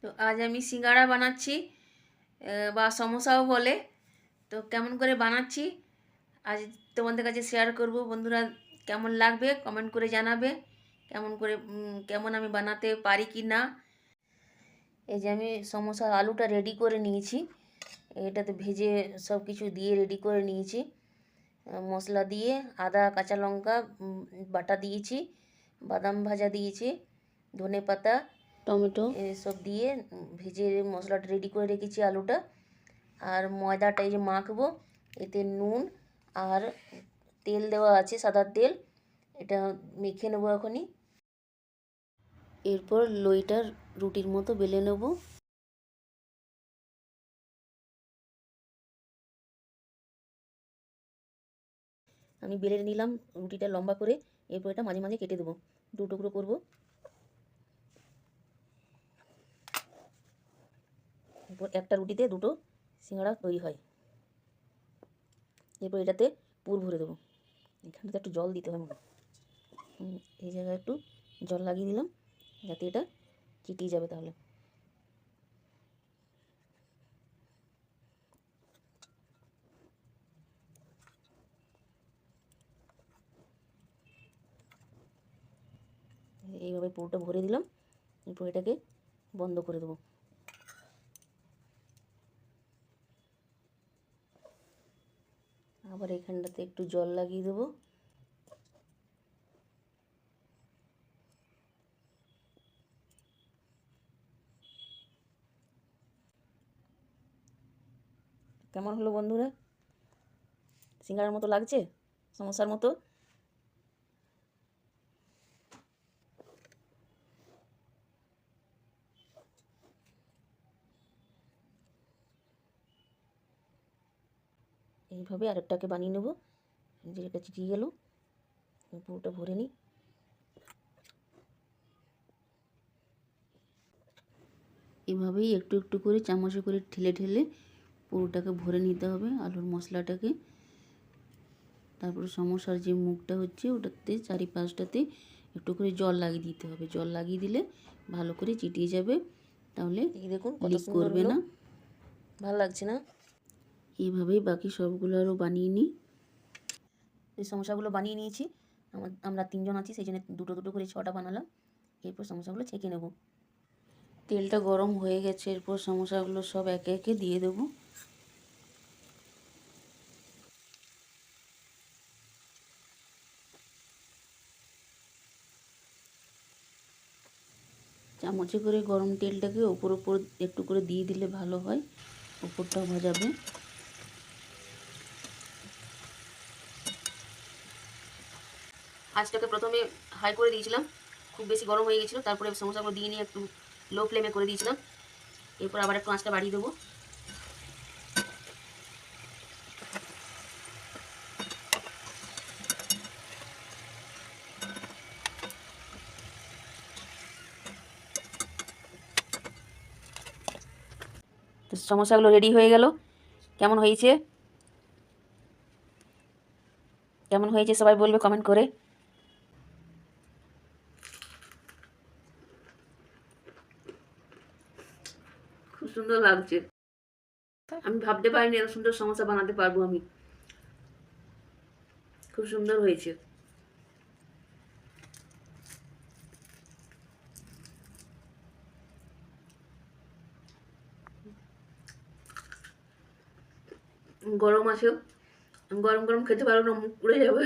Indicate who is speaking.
Speaker 1: তো আজ আমি সিঙ্গাড়া বানাচ্ছি, বা সমোসাও বলে। তো কেমন করে বানাচ্ছি আজ তোমাদের কাছে শেয়ার করব। বন্ধুরা, কেমন লাগবে কমেন্ট করে জানাবে, কেমন আমি বানাতে পারি কি না। এই যে আমি সমোসার আলুটা রেডি করে নিয়েছি, এটাতে ভেজে সব কিছু দিয়ে রেডি করে নিয়েছি। মশলা দিয়ে আদা কাঁচা লঙ্কা বাটা দিয়েছি, বাদাম ভাজা দিয়েছি, ধনে পাতা টমেটো এসব দিয়ে ভেজে মশলাটা রেডি করে রেখেছি আলুটা। আর ময়দাটা এই যে মাখবো, এতে নুন আর তেল দেওয়া আছে, সাদা তেল। এটা মেখে নেবো এখনই। এরপর লইটার রুটির মতো বেলে নেব। আমি বেলে নিলাম রুটিটা লম্বা করে। এরপর এটা মাঝে মাঝে কেটে দেবো, দু টুকরো করবো। এরপর একটা রুটিতে দুটো সিঙ্গাড়া তৈরি হয়। এরপর এটাতে পুর ভরে দেবো। এখানটাতে একটু জল দিতে হয়, এই জায়গায় একটু জল লাগিয়ে দিলাম যাতে এটা চিটিয়ে যাবে। তাহলে এইভাবে পুরোটা ভরে দিলাম। এরপর এটাকে বন্ধ করে দেবো। আবার এখানটাতে একটু জল লাগিয়ে দেবো। কেমন হলো বন্ধুরা? সিঙ্গাড়ার মতো লাগছে, সমোসার মতো। এইভাবে আরেকটাকে বানিয়ে নেব। যেটা চিটিয়ে গেল পুরোটা ভরে নিই। এভাবেই একটু একটু করে চামচে করে ঠেলে ঠেলে পুরোটাকে ভরে নিতে হবে আলুর মশলাটাকে। তারপরে সমোসার যে মুখটা হচ্ছে ওটাতে চারিপাশটাতে একটু করে জল লাগিয়ে দিতে হবে। জল লাগিয়ে দিলে ভালো করে চিটিয়ে যাবে, তাহলে দেখুন লিক করবে না। ভালো লাগছে না? এইভাবেই বাকি সবগুলো আরও বানিয়ে নিই। এই সমোসাগুলো বানিয়ে নিয়েছি। আমরা তিনজন আছি, সেই জন্য দুটো দুটো করে 6টা বানালাম। এরপর সমোসাগুলো ছেঁকে নেব। তেলটা গরম হয়ে গেছে, এরপর সমোসাগুলো সব একে একে দিয়ে দেবো। চামচে করে গরম তেলটাকে ওপর ওপর একটু করে দিয়ে দিলে ভালো হয়, ওপরটাও ভাজাবে। আঁচটাকে প্রথমে হাই করে দিয়েছিলাম, খুব বেশি গরম হয়ে গেছিলো। তারপরে সমোসাগুলো দিয়ে নিয়ে একটু লো ফ্লেমে করে দিয়েছিলাম। এরপর আবার একটু আঁচটা বাড়িয়ে দেবো। তো সমোসাগুলো রেডি হয়ে গেল। কেমন হয়েছে কেমন হয়েছে সবাই বলবে কমেন্ট করে। খুব সুন্দর লাগছে। আমি ভাবতে পারিনি এত সুন্দর সমোসা বানাতে পারবো আমি। খুব সুন্দর হয়েছে। গরম আছে, গরম গরম খেতে পারবো না, মুখ পুড়ে যাবে।